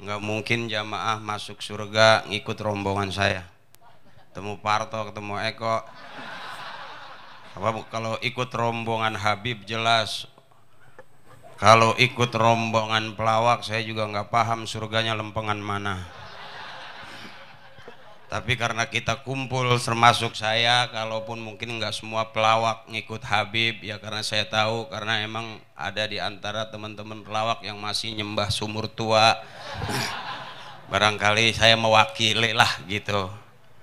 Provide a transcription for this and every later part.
Nggak mungkin jamaah masuk surga ngikut rombongan saya. Ketemu Parto, ketemu Eko. Apa kalau ikut rombongan Habib jelas. Kalau ikut rombongan pelawak saya juga nggak paham surganya lempengan mana. Tapi karena kita kumpul termasuk saya, kalaupun mungkin nggak semua pelawak ngikut Habib ya, karena saya tahu karena emang ada di antara teman-teman pelawak yang masih nyembah sumur tua. Barangkali saya mewakili lah gitu.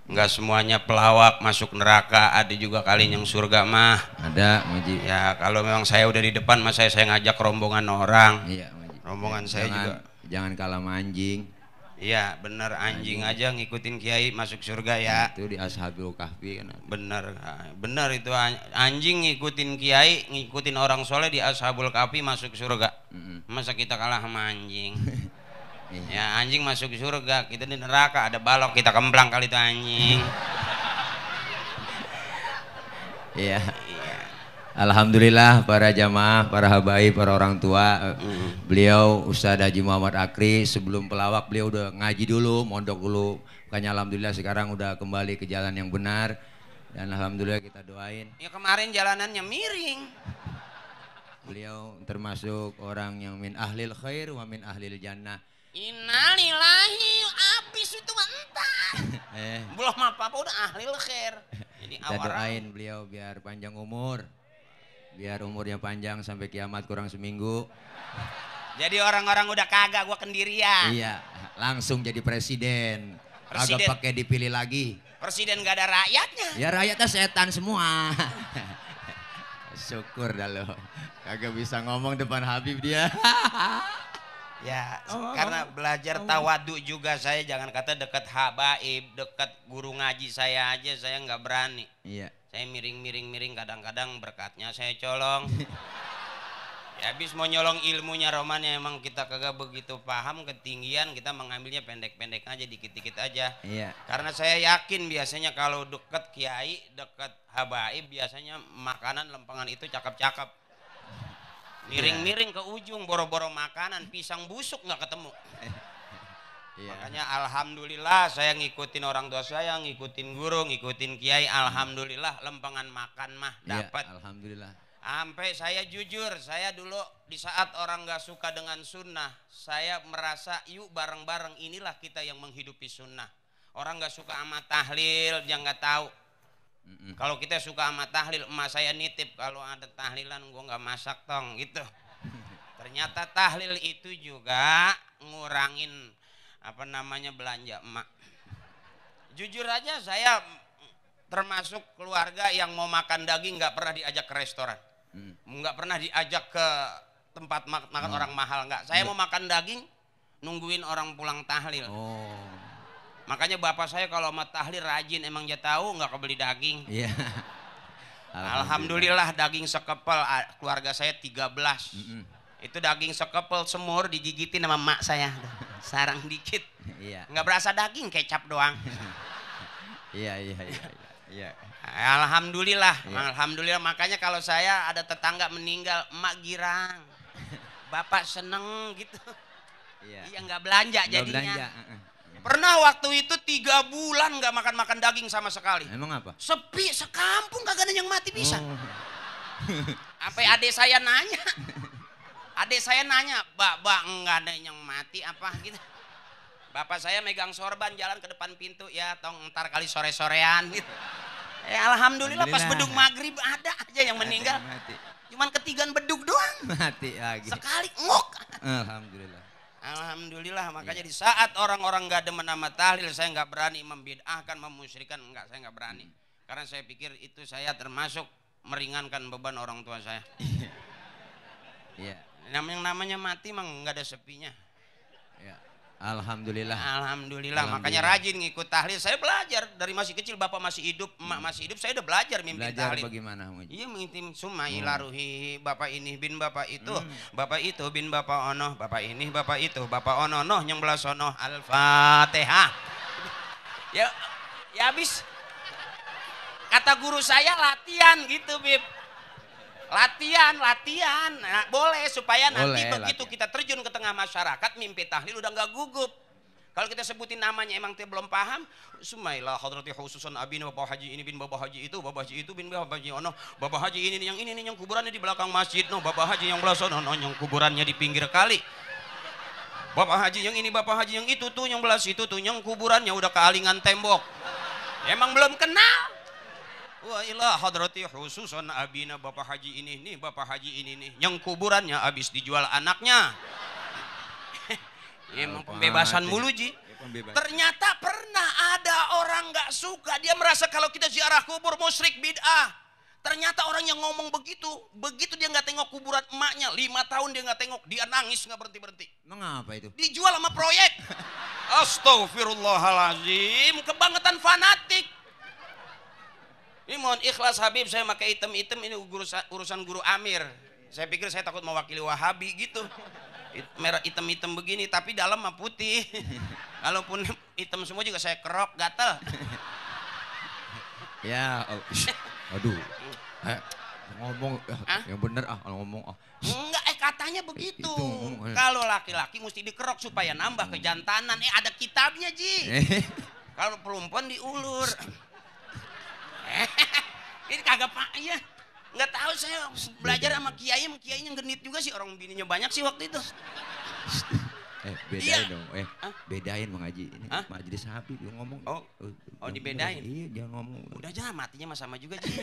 Nggak semuanya pelawak masuk neraka, ada juga kali yang surga mah. Ada, Maji. Ya kalau memang saya udah di depan, mas saya ngajak rombongan orang. Iya, Maji. Rombongan saya juga. Jangan kalah sama anjing. Iya bener, anjing aja ngikutin kiai masuk surga ya. Itu di Ashabul Kahfi kan. Bener, bener itu anjing ngikutin kiai, ngikutin orang soleh di Ashabul Kahfi masuk surga. Masa kita kalah sama anjing? Ya anjing masuk surga, kita di neraka ada balok, kita kemplang kali itu anjing. Iya. Alhamdulillah para jamaah, para habaib, para orang tua. Beliau Ustadz Haji Muhammad Akri sebelum pelawak beliau udah ngaji dulu, mondok dulu. Makanya alhamdulillah sekarang udah kembali ke jalan yang benar. Dan alhamdulillah kita doain. Ya kemarin jalanannya miring. Beliau termasuk orang yang min ahlil khair wa min ahlil jannah. Innalillahi, abis itu entah. Belum apa-apa udah ahlil khair. Jadi kita doain beliau biar panjang umur. Biar umurnya panjang sampai kiamat kurang seminggu. Jadi orang-orang udah kagak gua kendirian. Iya, langsung jadi presiden. Kagak pakai dipilih lagi. Presiden gak ada rakyatnya. Ya rakyatnya setan semua. Syukur dah lo. Kagak bisa ngomong depan Habib dia. Ya, karena belajar tawadu juga saya, jangan kata dekat habaib, dekat guru ngaji saya aja saya nggak berani. Iya. Saya miring-miring kadang-kadang berkatnya saya colong. Ya habis mau nyolong ilmunya romannya, emang kita kagak begitu paham ketinggian, kita mengambilnya pendek-pendek aja, dikit-dikit aja. Iya. Karena saya yakin biasanya kalau dekat kiai, dekat habaib biasanya makanan lempengan itu cakep-cakep. Miring-miring ke ujung, boro-boro makanan, pisang busuk nggak ketemu. Makanya alhamdulillah saya ngikutin orang tua saya, ngikutin guru, ngikutin kiai, alhamdulillah lempengan makan mah dapat. Ya, alhamdulillah. Sampai saya jujur, saya dulu di saat orang nggak suka dengan sunnah, saya merasa yuk bareng-bareng inilah kita yang menghidupi sunnah. Orang nggak suka sama tahlil, dia nggak tahu. Kalau kita suka sama tahlil, emak saya nitip kalau ada tahlilan gua nggak masak tong gitu. Ternyata tahlil itu juga ngurangin apa namanya belanja emak. Jujur aja saya termasuk keluarga yang mau makan daging nggak pernah diajak ke restoran, nggak pernah diajak ke tempat makan orang mahal, nggak. Saya mau makan daging nungguin orang pulang tahlil. Makanya bapak saya kalau mau tahlil rajin, emang dia tahu nggak kebeli daging. Iya. Alhamdulillah daging sekepel, keluarga saya 13. Itu daging sekepel semur digigitin sama emak saya, sarang dikit. Iya. Nggak berasa daging, kecap doang. Iya. Alhamdulillah, alhamdulillah. Makanya kalau saya ada tetangga meninggal, emak girang, bapak seneng gitu. Iya nggak belanja jadinya. Pernah waktu itu 3 bulan nggak makan daging sama sekali. Emang apa? Sepi sekampung, kagak ada yang mati bisa. Sampai adik saya nanya. Adik saya nanya, Mbak, enggak ada yang mati apa gitu. Bapak saya megang sorban jalan ke depan pintu, ya tong ntar kali sore-sorean gitu. Alhamdulillah pas beduk maghrib ada aja yang meninggal. Cuman ketigan beduk doang. Mati lagi. Sekali ngok. Alhamdulillah. Alhamdulillah, makanya di saat orang-orang nggak demen sama tahlil, saya nggak berani membid'ahkan, memusyrikan, enggak, saya nggak berani. Karena saya pikir itu saya termasuk meringankan beban orang tua saya. Iya. Namanya mati emang nggak ada sepinya. Ya. Alhamdulillah. Alhamdulillah. Makanya rajin ngikut tahlil. Saya belajar dari masih kecil, bapak masih hidup, emak masih hidup, saya udah belajar mimpin tahlil. Belajar bagaimana? Iya, mengintim summa ilaruhi, bapak ini bin bapak itu, bapak itu bin bapak ono, bapak ini bapak itu, bapak ono noh yang belas ono. Al-Fatihah. Ya habis kata guru saya latihan gitu, Bib. Latihan. Nah, boleh supaya nanti Boleh, begitu latihan. kita terjun ke tengah masyarakat mimpi tahlil udah nggak gugup. Kalau kita sebutin namanya emang dia belum paham, Sumailah hadrati khususan abin Bapak Haji ini bin Bapak Haji itu, Bapak Haji itu bin Bapak Haji ono, Bapak Haji ini nih yang kuburannya di belakang masjid, no Bapak Haji yang belah sono yang kuburannya di pinggir kali. Bapak Haji yang ini, Bapak Haji yang itu tuh yang belah situ tuh yang kuburannya udah kealingan tembok. Emang belum kenal. Wa ilah hadrati khususan abina Bapak Haji ini nih, Bapak Haji ini nih yang kuburannya habis dijual anaknya. Emang pembebasan mulu Ji. Ternyata pernah ada orang nggak suka, dia merasa kalau kita ziarah kubur musyrik bid'ah. Ternyata orang yang ngomong begitu dia nggak tengok kuburan emaknya, 5 tahun dia nggak tengok, dia nangis nggak berhenti. Mengapa itu? Dijual sama proyek. Astagfirullahalazim, kebangetan fanatik. Ini mohon ikhlas Habib, saya pakai item ini urusan guru Amir. Saya pikir saya takut mewakili Wahabi gitu. Merah hitam begini tapi dalam mah putih. Kalaupun hitam semua juga saya kerok gatel. Ya, aduh. Ngomong yang bener ngomong. Enggak, katanya begitu. Itu. Kalau laki-laki mesti dikerok supaya nambah kejantanan. Ada kitabnya Ji. Kalau perempuan diulur. Ini kagak pak ya. Nggak tahu, saya belajar sama kiainya genit juga sih, orang bininya banyak sih waktu itu. Bedain dong, bedain Bang Haji. Ini majelis Habib yang ngomong. Oh dibedain. Iya, jangan ngomong. Udah jangan, matinya mah sama juga Ji.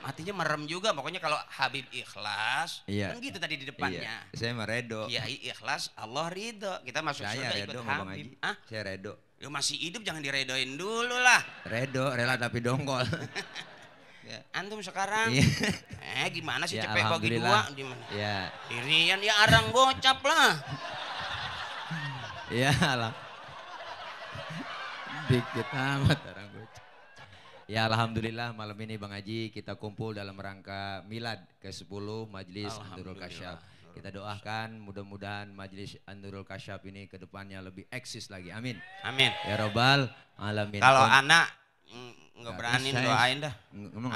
Matinya merem juga, pokoknya kalau Habib ikhlas, kan gitu tadi di depannya. Iya, saya mah redo. Kiai ikhlas, Allah ridho. Kita masuk surga ikut Habib. Saya redo. Lu masih hidup jangan diredoin dulu lah. Redo, rela tapi dongkol. Antum sekarang gimana sih, ya, cepet bagi dua gimana? Ya. Irian ya arang gocap lah. Ya lah. Dikit amat arang gocap. Ya alhamdulillah malam ini Bang Haji kita kumpul dalam rangka milad ke-10 Majelis An-Nurul Kasyaf. Kita doakan mudah-mudahan Majelis An-Nurul Kasyaf ini ke depannya lebih eksis lagi. Amin. Amin. Ya Robbal alamin. Kalau anak nggak berani doain dah.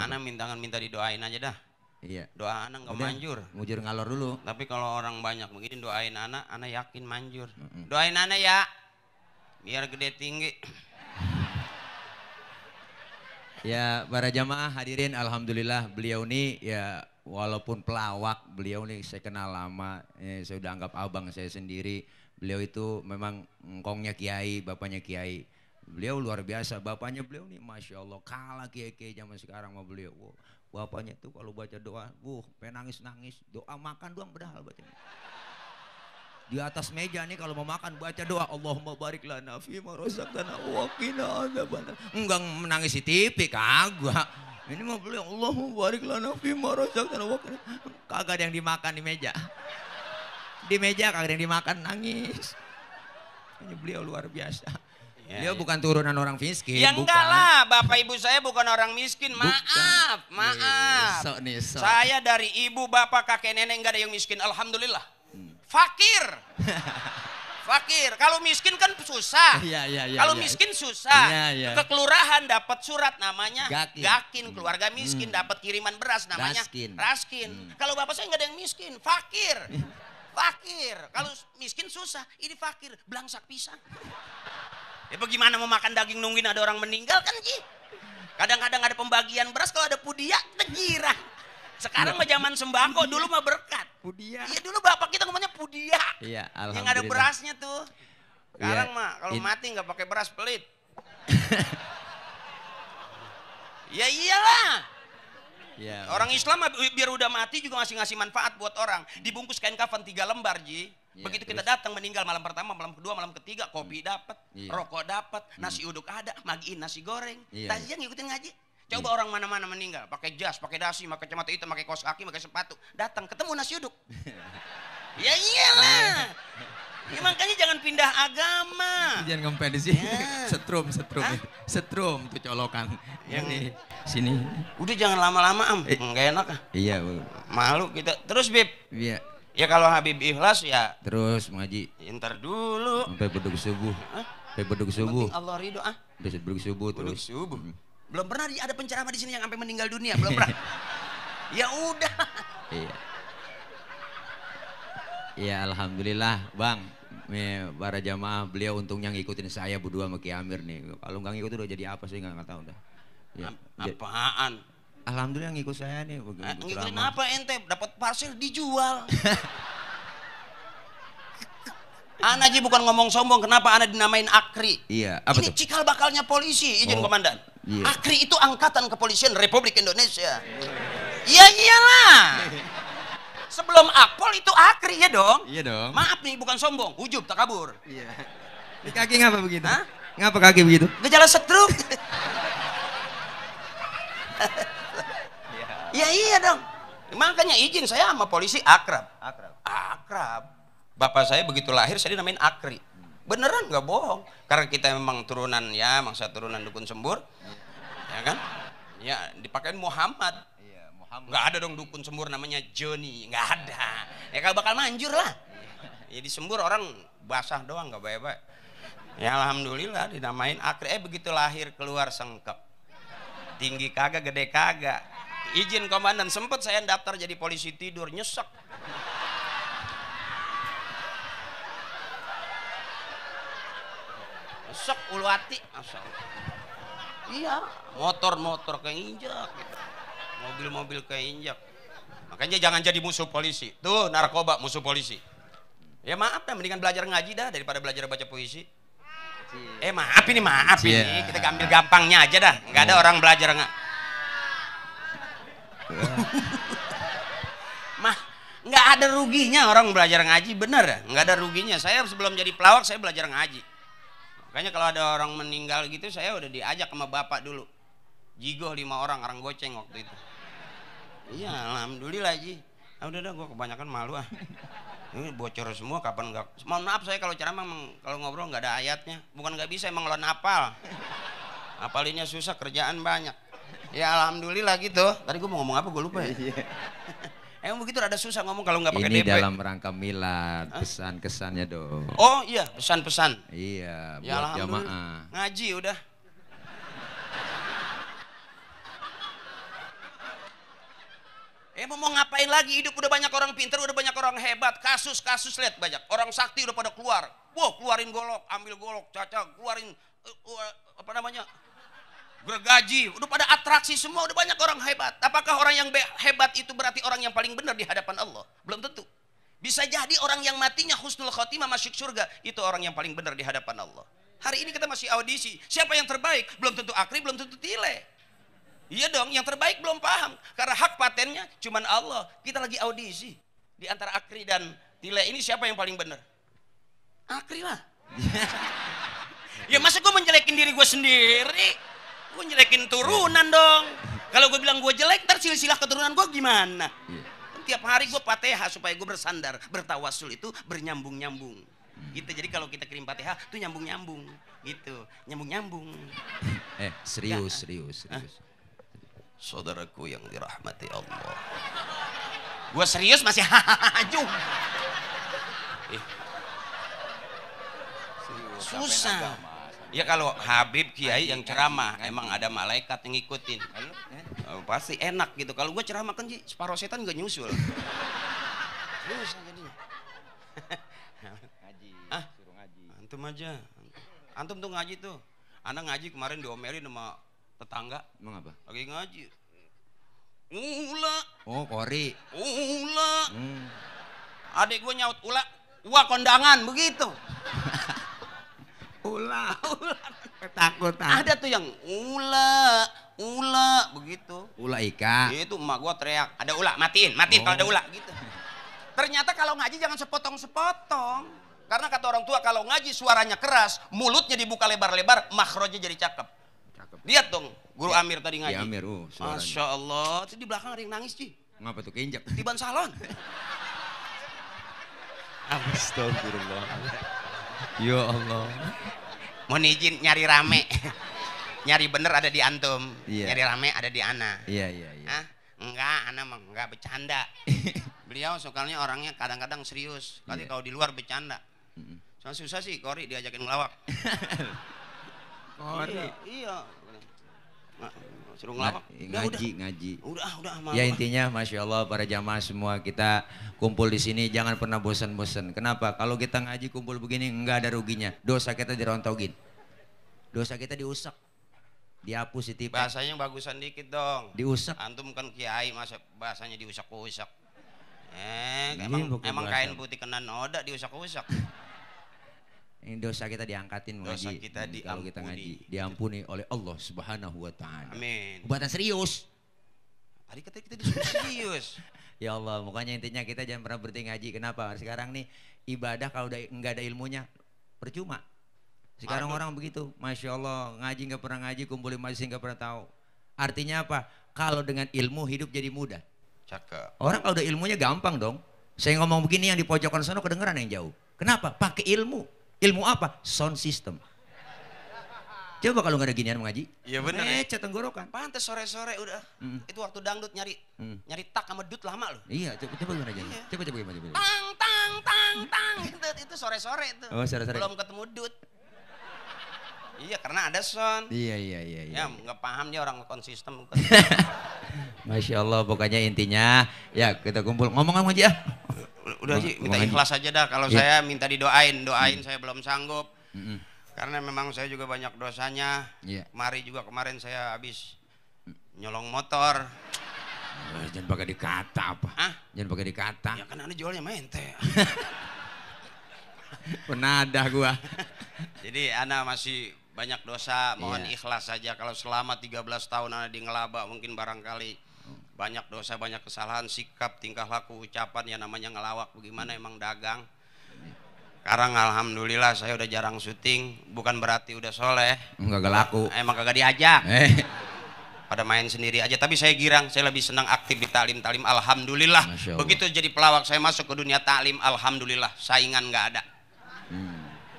Anak minta didoain aja dah. Iya. Doa anak nggak manjur. Mujur ngalor dulu. Tapi kalau orang banyak begini doain anak yakin manjur. Doain anak ya, biar gede tinggi. Ya para jamaah hadirin, alhamdulillah beliau ini ya walaupun pelawak, beliau ini saya kenal lama, saya udah anggap abang saya sendiri. Beliau itu memang engkongnya kiai, bapaknya kiai. Beliau luar biasa, bapaknya beliau nih Masya Allah kalah kiai-kiai zaman sekarang sama beliau. Wow, bapaknya tuh kalau baca doa, pengen nangis-nangis, doa makan doang padahal bacanya. Di atas meja nih kalau mau makan baca doa Allahumma barik lana fima razaqtana wa qina adzabannar. Enggak menangis di TV kagak. Ini mah beliau Allahumma barik lana fima razaqtana wa qina. Kagak ada yang dimakan di meja. Di meja kagak ada yang dimakan, nangis. Ini beliau luar biasa. Beliau bukan turunan orang miskin. Ya enggak lah, bapak ibu saya bukan orang miskin. Maaf. Sok. Saya dari ibu, bapak, kakek, nenek enggak ada yang miskin. Alhamdulillah. Fakir. Kalau miskin kan susah. Kalau miskin susah. Ke kelurahan dapat surat namanya Gakin. Keluarga miskin dapat kiriman beras namanya Raskin. Kalau bapak saya enggak ada yang miskin. Fakir. Kalau miskin susah. Ini fakir. Belangsak pisang. Ya bagaimana mau makan daging nungguin ada orang meninggal kan Ji? Kadang-kadang ada pembagian beras, kalau ada pudia kita girang. Sekarang mah zaman sembako, dulu mah berkat. Pudia. Iya dulu bapak kita ngomongnya pudia. Iya, alhamdulillah. Yang ada berasnya tuh. Sekarang mah kalau mati nggak pakai beras pelit. Ya iyalah. Ya, orang Islam biar udah mati juga masih ngasih manfaat buat orang. Dibungkus kain kafan 3 lembar Ji. Begitu kita datang meninggal malam pertama, malam kedua, malam ketiga, kopi dapat, rokok dapat, nasi uduk ada, magiin nasi goreng. Tajian ngikutin ngaji. Coba orang mana-mana meninggal, pakai jas, pakai dasi, pakai kacamata hitam, pakai kaos kaki, pakai sepatu, datang ketemu nasi uduk. Ya iyalah. Ya, makanya jangan pindah agama. Jangan ngempel di sini. Setrum tuh colokan. Yang di sini. Udah jangan lama-lama enggak enak. Iya, malu kita. Terus Bib. Iya. Ya kalau Habib ikhlas ya. Terus Ngaji. Ntar dulu. Sampai beduk subuh. Sampai beduk subuh. Allah ridho Sampai beduk subuh terus. Subuh. Belum pernah ada penceramah di sini yang sampai meninggal dunia, belum pernah. Ya udah. Iya. Iya, alhamdulillah, Bang. Para jamaah beliau untungnya ngikutin saya berdua sama Ki Amir nih. Kalau nggak ngikut udah jadi apa sih nggak tahu dah. Ya, Apaan? alhamdulillah ngikut saya nih. Ngikutin apa ente? Dapat parcel dijual. Ana Ji bukan ngomong sombong, kenapa Ana dinamain Akri? Iya, apa ini tuh? cikal bakalnya polisi, izin komandan. Iya. Akri itu angkatan kepolisian Republik Indonesia. Iya iyalah. Sebelum Akpol itu Akri ya dong. Iya dong. Maaf nih bukan sombong, ujub takabur. Iya. Di kaki ngapa begitu? Hah? Ngapa kaki begitu? Gejala stroke. Ya iya dong. Makanya izin saya sama polisi akrab. Akrab. Bapak saya begitu lahir saya dinamain Akri. Beneran nggak bohong. Karena kita memang turunan ya, mangsa turunan dukun sembur. Ya kan? Ya dipakein Muhammad. Iya, Muhammad. Nggak ada dong dukun sembur namanya Joni. Nggak ada. Ya kalau bakal manjur lah. Ya di sembur orang basah doang nggak baik-baik. Ya alhamdulillah dinamain Akri. Begitu lahir keluar sengkep. Tinggi kagak, gede kagak. Izin komandan, sempet saya daftar jadi polisi tidur, nyesek. Nyesek ulu hati, asal. Iya, motor keinjak gitu. Mobil-mobil keinjak. Makanya jangan jadi musuh polisi. Tuh narkoba musuh polisi. Ya maaf dah, mendingan belajar ngaji dah daripada belajar baca puisi. Maaf ini kita ambil gampangnya aja dah, nggak ada orang belajar mah nggak ada ruginya orang belajar ngaji, bener nggak ada ruginya. Saya sebelum jadi pelawak saya belajar ngaji, makanya kalau ada orang meninggal gitu saya udah diajak sama bapak dulu, jigoh 5 orang goceng waktu itu. Iya alhamdulillah Ji. Udah gue kebanyakan malu ini bocor semua, kapan nggak. Mohon maaf saya kalau ceramah kalau ngobrol nggak ada ayatnya, bukan nggak bisa, emang lo hafal. Hafalinnya susah, kerjaan banyak. Ya alhamdulillah gitu. Tadi gue mau ngomong apa gue lupa ya. Emang begitu rada susah ngomong kalau nggak pakai DP. Ini dalam rangka milad, pesan-kesannya dong. Oh iya, pesan-pesan. Iya, ya, buat jamaah. Ngaji udah. Mau ngapain lagi, hidup udah banyak orang pintar, udah banyak orang hebat, kasus-kasus lihat banyak, orang sakti udah pada keluar, keluarin golok, ambil golok, caca, keluarin apa namanya, gergaji, udah pada atraksi semua, udah banyak orang hebat. Apakah orang yang hebat itu berarti orang yang paling benar di hadapan Allah? Belum tentu. Bisa jadi orang yang matinya husnul khotimah masuk surga, itu orang yang paling benar di hadapan Allah. Hari ini kita masih audisi, siapa yang terbaik? Belum tentu Akri, belum tentu Tile. Iya dong, yang terbaik belum paham. Karena hak patennya cuman Allah. Kita lagi audisi. Di antara Akri dan Tile ini siapa yang paling benar? Akri lah. Ya masa gue menjelekin diri gue sendiri? Gue menjelekin turunan dong. Kalau gue bilang gue jelek, ntar silsilah keturunan gue gimana? Tiap hari gue Fatihah supaya gue bersandar. Bertawasul itu bernyambung-nyambung. Gitu, jadi kalau kita kirim Fatihah tuh nyambung-nyambung. Gitu, nyambung-nyambung. Serius. Saudaraku yang dirahmati Allah, gue serius masih haju. Susah. Ya kalau Habib Kiai yang ceramah emang ada malaikat yang ngikutin, pasti enak gitu. Kalau gue ceramah kan separuh setan gak nyusul. Susah jadinya. Suruh ngaji. Antum aja. Antum tuh ngaji tuh. Anak ngaji kemarin diomelin sama tetangga. Emang apa? Lagi ngaji. Ula. Oh, kori. Ula. Adik gue nyaut ula. Kondangan begitu. Ula. Takut. Ada tuh yang ula begitu. Ula ika. Itu emak gue teriak. Ada ula, matiin kalau ada ula gitu. Ternyata kalau ngaji jangan sepotong-sepotong. Karena kata orang tua kalau ngaji suaranya keras, mulutnya dibuka lebar-lebar, makhrajnya jadi cakep. Lihat dong, Guru Amir tadi ngaji. Amir, Masya Allah, itu di belakang ada yang nangis Ci. Ngapa tuh keinjak? Tiban salon. Astagfirullah. Ya Allah. Mohon izin nyari rame. Nyari bener ada di antum. Iya. Nyari rame ada di ana. Iya. Enggak, ana mah enggak bercanda. Beliau soalnya orangnya kadang-kadang serius. Kali kalau di luar bercanda. Soalnya susah sih Kori diajakin ngelawak. Kori. Iya. Suruh ngelawak. Ngaji. Udah. Ya intinya Masya Allah para jamaah semua kita kumpul di sini jangan pernah bosan-bosan. Kenapa? Kalau kita ngaji kumpul begini nggak ada ruginya. Dosa kita dirontogin. Dosa kita diusap. Dihapus ditipek. Bahasanya bagusan dikit dong. Diusap. Antum kan kiai masa bahasanya diusak-usak. Emang kain putih kena noda diusak-usak. Ini dosa kita diangkatin dosa ngaji. Kita kalau kita ngaji diampuni oleh Allah Subhanahu wa taala. Amin. Buatan serius. Tadi kita disuruh serius. Ya Allah, makanya intinya kita jangan pernah berhenti ngaji. Kenapa? Sekarang nih ibadah kalau nggak ada ilmunya percuma. Sekarang orang begitu, Masya Allah, ngaji nggak pernah ngaji, kumpulin masjid nggak pernah tahu. Artinya apa? Kalau dengan ilmu hidup jadi mudah. Cakep. Orang kalau udah ilmunya gampang dong. Saya ngomong begini yang di pojokan sana kedengeran yang jauh. Kenapa? Pakai ilmu. Ilmu apa? Sound system. Coba kalau nggak ada ginian mengaji. Iya benar. Cat tenggorokan. Pantes sore-sore udah. Itu waktu dangdut nyari tak sama dut lama loh. Iya, coba gimana aja. Iya. Coba gimana. Tang. Itu sore-sore itu. Oh, sore-sore. Belum ketemu dut. Iya, karena ada sound. Iya. Ya, nggak paham dia orang konsisten. Masya Allah, pokoknya intinya ya kita kumpul ngomong aja. Udah sih, minta ikhlas aja dah. Kalau saya minta doain saya belum sanggup. Karena memang saya juga banyak dosanya. Kemarin saya habis nyolong motor. Jangan pakai dikata apa? Jangan pakai dikata. Ya kan anda jualnya mente. Penadah gua. Jadi anda masih banyak dosa, mohon ikhlas saja. Kalau selama 13 tahun anda di ngelaba mungkin barangkali banyak dosa, banyak kesalahan, sikap, tingkah laku, ucapan yang namanya ngelawak. Bagaimana emang dagang. Sekarang alhamdulillah saya udah jarang syuting, bukan berarti udah soleh. Enggak laku. Emang kagak diajak. Pada main sendiri aja, tapi saya girang, saya lebih senang aktif di talim-talim, alhamdulillah. Begitu jadi pelawak saya masuk ke dunia talim, alhamdulillah, saingan nggak ada.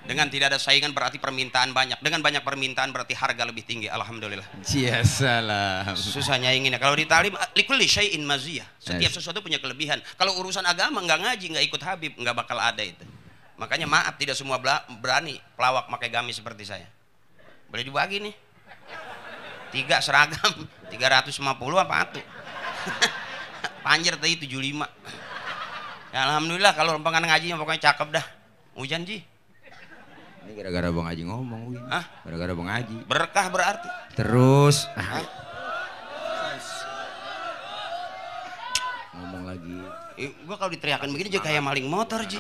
Dengan tidak ada saingan berarti permintaan banyak. Dengan banyak permintaan berarti harga lebih tinggi. Alhamdulillah. Cia salam. Susah nyainginnya. Kalau di talim, likulli syai'in maziyah. Setiap sesuatu punya kelebihan. Kalau urusan agama nggak ngaji, nggak ikut Habib, nggak bakal ada itu. Makanya maaf, tidak semua berani pelawak pakai gamis seperti saya. Boleh dibagi nih. 3 seragam, 350 apa tuh? Panjer tadi 75. Ya, alhamdulillah kalau lempengan ngaji pokoknya cakep dah. Hujan Ji. Ini gara-gara Bang Haji ngomong, Win. Gara-gara Bang Haji. Berkah berarti. Terus ngomong lagi. Gua kalau diteriakin begini juga kayak maling motor, Ji.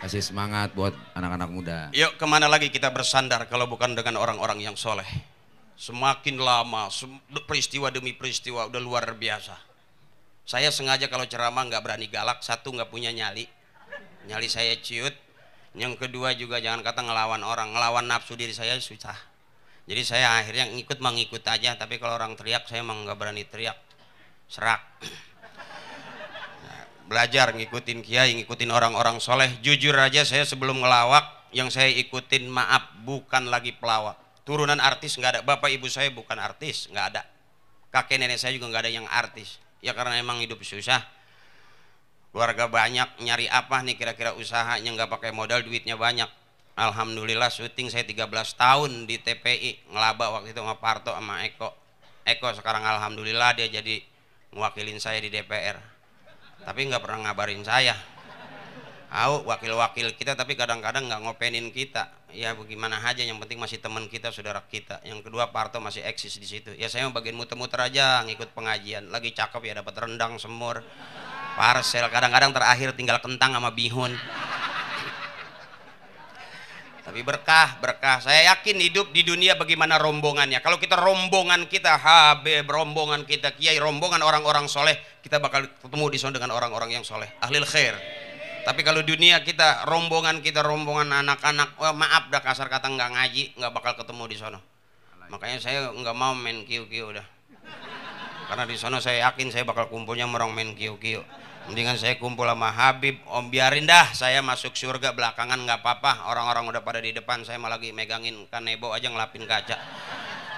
Kasih semangat buat anak-anak muda. Yuk, kemana lagi kita bersandar kalau bukan dengan orang-orang yang soleh. Semakin lama, peristiwa demi peristiwa udah luar biasa. Saya sengaja kalau ceramah nggak berani galak. Satu, nggak punya nyali. Nyali saya ciut. Yang kedua juga jangan kata ngelawan orang, ngelawan nafsu diri saya susah. Jadi saya akhirnya mengikut aja, tapi kalau orang teriak saya emang nggak berani teriak, serak. Nah, belajar ngikutin kiai, ngikutin orang-orang soleh. Jujur aja saya sebelum ngelawak, yang saya ikutin maaf bukan lagi pelawak. Turunan artis nggak ada, bapak ibu saya bukan artis, nggak ada. Kakek nenek saya juga nggak ada yang artis. Ya karena emang hidup susah. Keluarga banyak, nyari apa nih kira-kira usahanya nggak pakai modal, duitnya banyak. Alhamdulillah syuting saya 13 tahun di TPI, ngelaba waktu itu sama Parto sama Eko. Eko sekarang alhamdulillah dia jadi mewakilin saya di DPR. Tapi nggak pernah ngabarin saya. Tahu wakil-wakil kita tapi kadang-kadang nggak ngopenin kita. Ya bagaimana aja, yang penting masih teman kita, saudara kita. Yang kedua Parto masih eksis di situ. Ya saya bagian muter-muter aja ngikut pengajian. Lagi cakep ya dapat rendang, semur, parcel, kadang-kadang terakhir tinggal kentang sama bihun. Tapi berkah. Saya yakin hidup di dunia bagaimana rombongannya. Kalau kita rombongan kita Habib, rombongan kita kiai, rombongan orang-orang soleh, kita bakal ketemu di sana dengan orang-orang yang soleh, ahlil khair. Tapi kalau dunia kita rombongan anak-anak, maaf dah kasar kata nggak ngaji, nggak bakal ketemu di sana. Makanya saya nggak mau main kiu-kiu udah. Karena di sana saya yakin saya bakal kumpulnya merong main kiu-kiu. Mendingan saya kumpul sama Habib. Om biarin dah saya masuk surga belakangan nggak apa-apa. Orang-orang udah pada di depan, saya malah lagi megangin kanebo aja ngelapin kaca.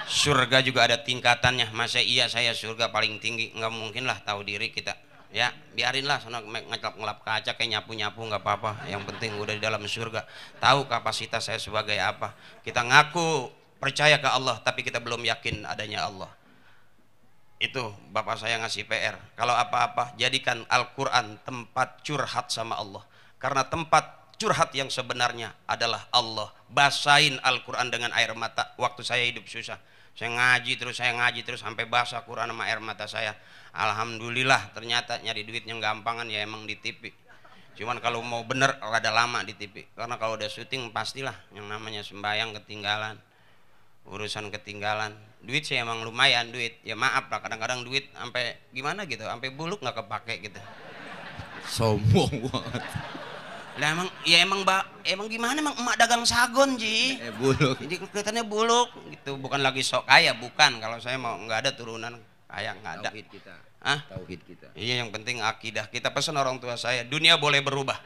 Surga juga ada tingkatannya. Masa iya saya surga paling tinggi? Nggak mungkin lah, tahu diri kita. Ya biarinlah sana ngelap kaca kayak nyapu-nyapu nggak apa-apa. Yang penting udah di dalam surga. Tahu kapasitas saya sebagai apa. Kita ngaku percaya ke Allah tapi kita belum yakin adanya Allah. Itu bapak saya ngasih PR. Kalau apa-apa jadikan Al-Quran tempat curhat sama Allah. Karena tempat curhat yang sebenarnya adalah Allah. Basahin Al-Quran dengan air mata. Waktu saya hidup susah, saya ngaji terus sampai basah Quran sama air mata saya. Alhamdulillah ternyata nyari duitnya gampangan ya emang di TV. Cuman kalau mau bener rada lama di TV. Karena kalau udah syuting pastilah yang namanya sembahyang ketinggalan, urusan ketinggalan. Duit sih emang lumayan duit. Ya maaf lah kadang-kadang duit sampai gimana gitu, sampai buluk nggak kepake gitu. Sombong banget. Lah emang gimana emang emak dagang sagon Ji. Buluk. Jadi kelihatannya buluk gitu, bukan lagi sok kaya, bukan. Kalau saya mau nggak ada turunan kaya, nggak ada. Tauhid kita. Tauhid kita. Iya, yang penting akidah. Kita pesan orang tua saya, dunia boleh berubah,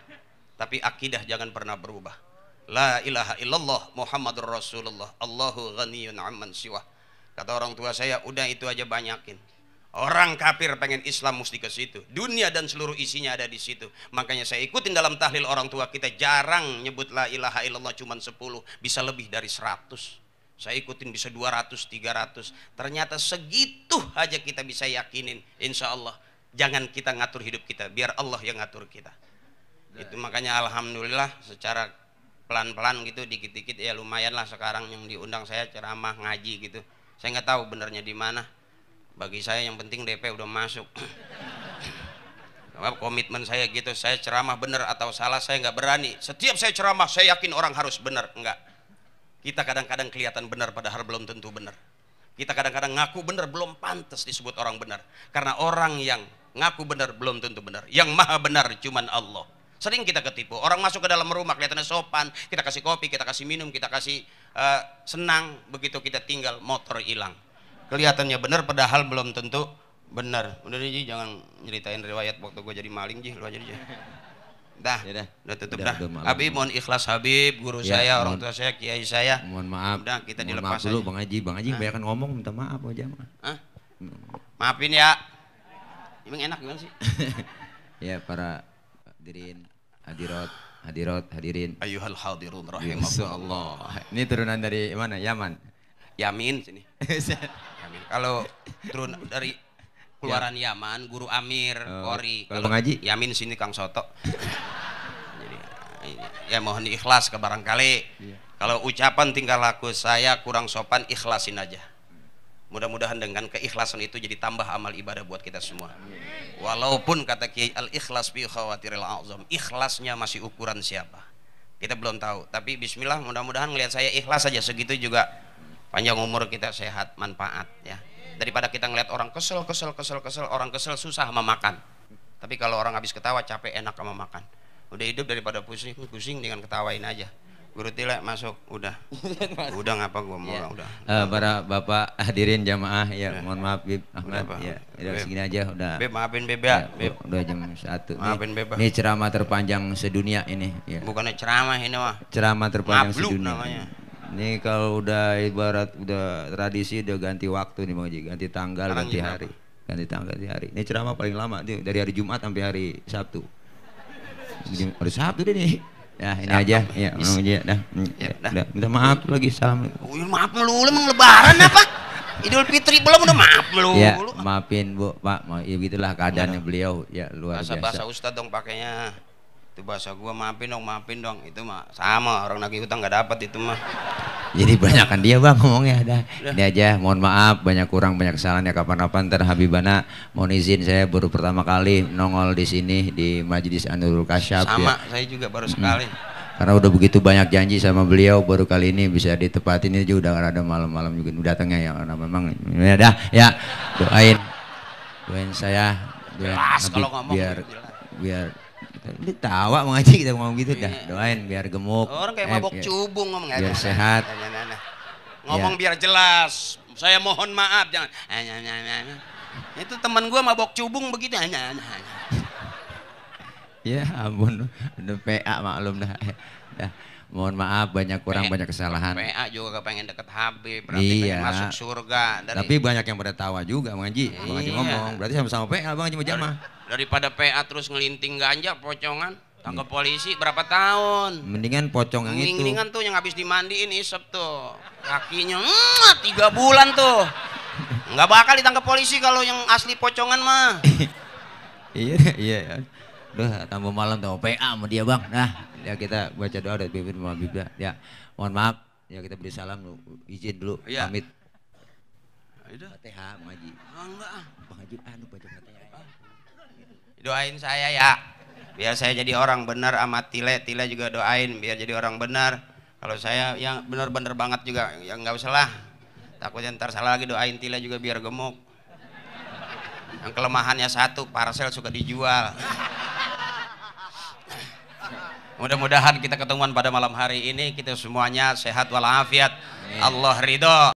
tapi akidah jangan pernah berubah. La ilaha illallah Muhammadur Rasulullah. Allahu ghaniyun amman siwah. Kata orang tua saya, udah itu aja banyakin. Orang kafir pengen Islam mesti ke situ. Dunia dan seluruh isinya ada di situ. Makanya saya ikutin dalam tahlil orang tua kita, jarang nyebut la ilaha illallah cuman 10, bisa lebih dari 100. Saya ikutin bisa 200, 300. Ternyata segitu aja kita bisa yakinin. Insya Allah jangan kita ngatur hidup kita, biar Allah yang ngatur kita. Itu makanya alhamdulillah secara pelan-pelan gitu, dikit-dikit ya lumayan lah sekarang yang diundang saya ceramah ngaji gitu. Saya nggak tahu benernya di mana. Bagi saya yang penting DP udah masuk. Komitmen saya gitu, saya ceramah bener atau salah saya nggak berani. Setiap saya ceramah saya yakin orang harus bener, enggak. Kita kadang-kadang kelihatan benar padahal belum tentu benar. Kita kadang-kadang ngaku benar belum pantas disebut orang benar. Karena orang yang ngaku benar belum tentu benar. Yang maha benar cuman Allah. Sering kita ketipu. Orang masuk ke dalam rumah kelihatannya sopan, kita kasih kopi, kita kasih minum, kita kasih senang. Begitu kita tinggal motor hilang. Kelihatannya benar padahal belum tentu benar. Udah deh Ji, jangan nyeritain riwayat waktu gue jadi maling Ji, lu aja Ji. Dah, udah tutup dah. Habib mohon ikhlas Habib, guru saya, orang tua saya, kiai saya. Mohon maaf. Udah kita dilepas dulu aja. Bang Haji, kebanyakan ngomong minta maaf aja mah. Maafin ya. Emang enak gimana sih? Ya para hadirin. Ayyuhal hadirun rahimakumullah. Ini turunan dari mana? Yaman. Yamin sini. Yamin. Kalau turun dari keluaran Yaman, Guru Amir, Kori. Kalau Bang Haji? Yamin sini Kang Soto. Jadi ya mohon ikhlas ke barangkali. Iya. Kalau ucapan tingkah laku saya kurang sopan, ikhlasin aja. Mudah-mudahan dengan keikhlasan itu jadi tambah amal ibadah buat kita semua. Walaupun kata Kiai al-ikhlas bi khawatiril azam, ikhlasnya masih ukuran siapa? Kita belum tahu, tapi bismillah mudah-mudahan ngelihat saya ikhlas saja segitu juga panjang umur kita, sehat, manfaat ya. Daripada kita ngelihat orang kesel, orang kesel susah sama makan. Tapi kalau orang habis ketawa capek enak sama makan. Udah hidup daripada pusing dengan ketawain aja. Guru Tile masuk, udah ngapa gua mau ya. Udah. Para bapak hadirin jamaah ya, mohon maaf Bib Ahmad ya, udah segini aja udah. Beb maafin Beb ya, Beb. Udah jam 1. Maafin Beb. Ini ceramah terpanjang sedunia ini ya. Bukannya ceramah ini mah. Ceramah terpanjang Mabluk sedunia. Namanya. Ini kalau udah ibarat udah tradisi udah ganti waktu nih Bang Haji, ganti tanggal, ganti hari. Ganti tanggal, ganti hari. Ini ceramah paling lama dari hari Jumat sampai hari Sabtu. Hari Sabtu deh nih. Ya ini aja ya, dah. Minta maaf lagi, salam. Maaf melulu emang lebaran apa? Idul Fitri belum udah maaf melulu. Ya, maafin Bu, Pak. Ya begitulah keadaannya beliau ya, luar biasa. Bahasa Ustadz dong pakainya. Itu bahasa gua maafin dong. Itu mah sama orang nagih hutang nggak dapat itu mah. Jadi banyakan dia Bang ngomongnya dah. Ini aja, mohon maaf banyak kurang banyak kesalahan ya, kapan-kapan Habibana mohon izin saya baru pertama kali nongol di sini di Majelis Anurul Kasyaf. Sama, ya. Saya juga baru sekali. Karena udah begitu banyak janji sama beliau, baru kali ini bisa ditepatin. Ini juga udah ada malam-malam juga datangnya ya, karena memang ya dah ya, doain saya, doain Habib biar ini tawa Bang Haji kita ngomong gitu dah, doain biar gemuk. Orang kayak mabok cubung ngomong biar sehat. Ngomong biar jelas. Saya mohon maaf jangan. Itu teman gua mabok cubung begitu. Ya ampun, udah PA maklum dah. Mohon maaf banyak kurang banyak kesalahan. PA juga kepengen deket Habib, berarti pengen masuk surga. Tapi banyak yang pada tawa juga Bang Haji. Bang Haji ngomong, berarti sama-sama PA Bang Haji mau jamaah. Daripada PA terus ngelinting ganja pocongan. Tangkap polisi berapa tahun? Mendingan pocong yang itu. Mendingan tuh yang habis dimandiin isep tuh. Kakinya 3 bulan tuh. Nggak bakal ditangkap polisi kalau yang asli pocongan mah. Iya, iya. Duh, tambah malam tambah PA sama dia, Bang. Nah, ya kita baca doa dari pimpin sama Bibda. Ya, mohon maaf. Ya kita beri salam dulu. Izin dulu, Iya. pamit. Udah. Fatihah, Bang Haji. Enggak. Bang Haji, baca Fatihah. Doain saya ya. Biar saya jadi orang benar sama Tile juga doain biar jadi orang benar. Kalau saya yang benar-benar banget juga yang nggak usah lah. Takutnya ntar salah lagi, doain Tile juga biar gemuk. Yang kelemahannya satu, parcel suka dijual. Mudah-mudahan kita ketemuan pada malam hari ini, kita semuanya sehat walafiat. Allah ridho.